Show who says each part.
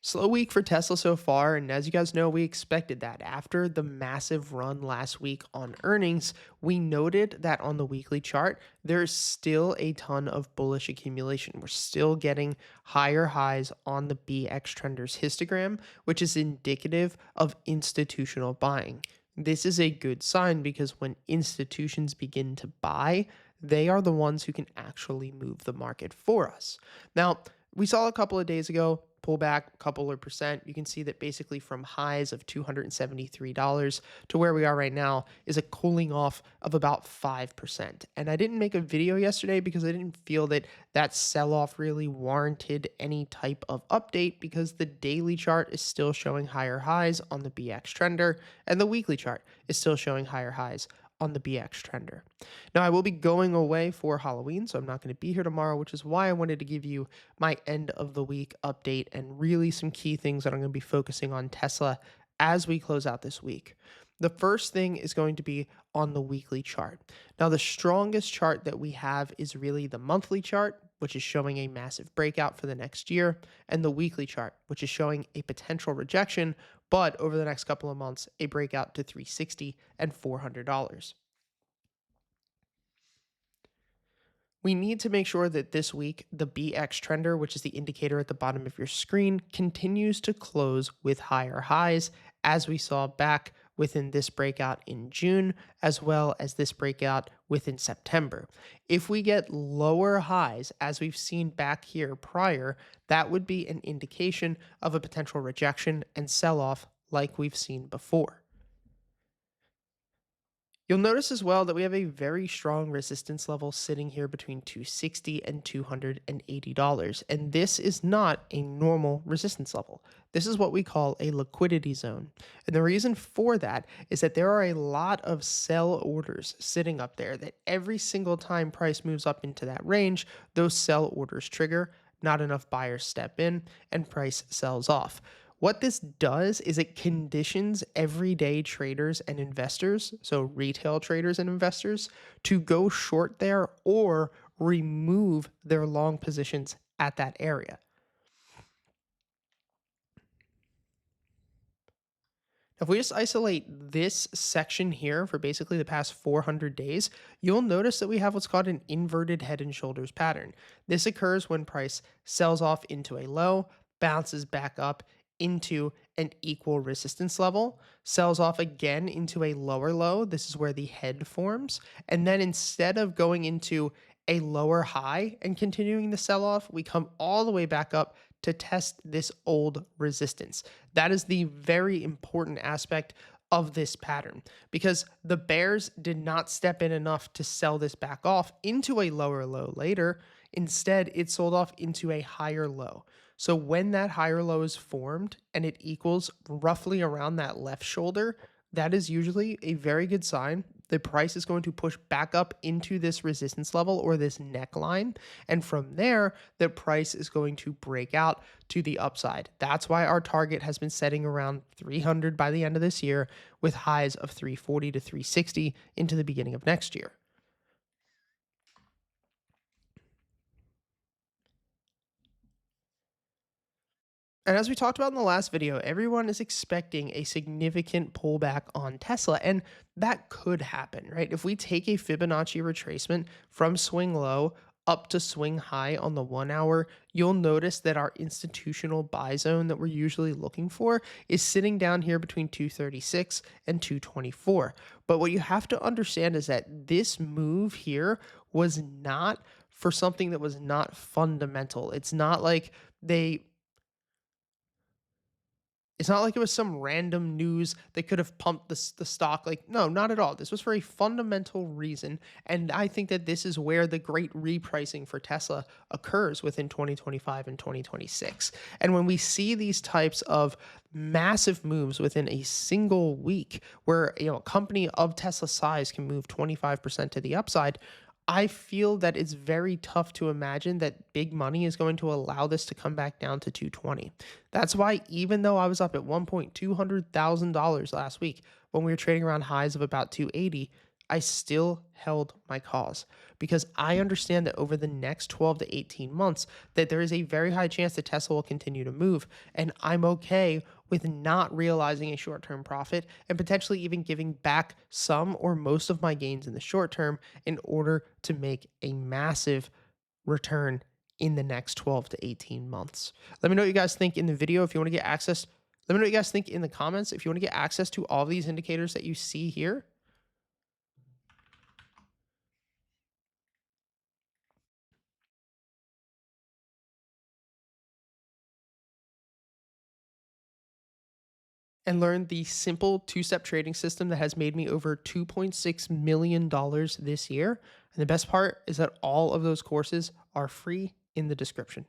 Speaker 1: Slow week for Tesla so far, and as you guys know, we expected that. After the massive run last week on earnings, we noted that on the weekly chart, there's still a ton of bullish accumulation. We're still getting higher highs on the BX Trenders histogram, which is indicative of institutional buying. This is a good sign because when institutions begin to buy, they are the ones who can actually move the market for us. Now, we saw a couple of days ago pull back a couple of percent. You can see that basically from highs of $273 to where we are right now is a cooling off of about 5%. And I didn't make a video yesterday because I didn't feel that that sell off really warranted any type of update because the daily chart is still showing higher highs on the BX trender and the weekly chart is still showing higher highs on the BX trender. Now, I will be going away for Halloween, so I'm not going to be here tomorrow, which is why I wanted to give you my end of the week update and really some key things that I'm going to be focusing on Tesla as we close out this week. The first thing is going to be on the weekly chart. Now, the strongest chart that we have is really the monthly chart, which is showing a massive breakout for the next year, and the weekly chart, which is showing a potential rejection, but over the next couple of months, a breakout to 360 and $400. We need to make sure that this week, the BX trender, which is the indicator at the bottom of your screen, continues to close with higher highs, as we saw back within this breakout in June, as well as this breakout within September. If we get lower highs, as we've seen back here prior, that would be an indication of a potential rejection and sell off like we've seen before. You'll notice as well that we have a very strong resistance level sitting here between 260 and $280. And this is not a normal resistance level. This is what we call a liquidity zone. And the reason for that is that there are a lot of sell orders sitting up there that every single time price moves up into that range, those sell orders trigger, not enough buyers step in, and price sells off. What this does is it conditions everyday traders and investors, so retail traders and investors, to go short there or remove their long positions at that area. If we just isolate this section here for basically the past 400 days, you'll notice that we have what's called an inverted head and shoulders pattern. This occurs when price sells off into a low, bounces back up into an equal resistance level, sells off again into a lower low. This is where the head forms. And then instead of going into a lower high and continuing the sell off, we come all the way back up to test this old resistance. That is the very important aspect of this pattern because the bears did not step in enough to sell this back off into a lower low later. Instead, it sold off into a higher low. So when that higher low is formed and it equals roughly around that left shoulder, that is usually a very good sign. The price is going to push back up into this resistance level or this neckline. And from there, the price is going to break out to the upside. That's why our target has been setting around 300 by the end of this year with highs of 340 to 360 into the beginning of next year. And as we talked about in the last video, everyone is expecting a significant pullback on Tesla, and that could happen, right? If we take a Fibonacci retracement from swing low up to swing high on the 1 hour, you'll notice that our institutional buy zone that we're usually looking for is sitting down here between 236 and 224. But what you have to understand is that this move here was not for something that was not fundamental. They it's not like it was some random news that could have pumped the stock. Like, no, not at all. This was for a fundamental reason. And I think that this is where the great repricing for Tesla occurs within 2025 and 2026. And when we see these types of massive moves within a single week where a company of Tesla size can move 25% to the upside, I feel that it's very tough to imagine that big money is going to allow this to come back down to 220. That's why even though I was up at $1,200,000 last week when we were trading around highs of about 280, I still held my cause because I understand that over the next 12 to 18 months that there is a very high chance that Tesla will continue to move, and I'm okay with not realizing a short-term profit and potentially even giving back some or most of my gains in the short term in order to make a massive return in the next 12 to 18 months. Let me know what you guys think in the video. If you want to get access, let me know what you guys think in the comments. If you want to get access to all these indicators that you see here, and learn the simple two-step trading system that has made me over $2.6 million this year. And the best part is that all of those courses are free in the description.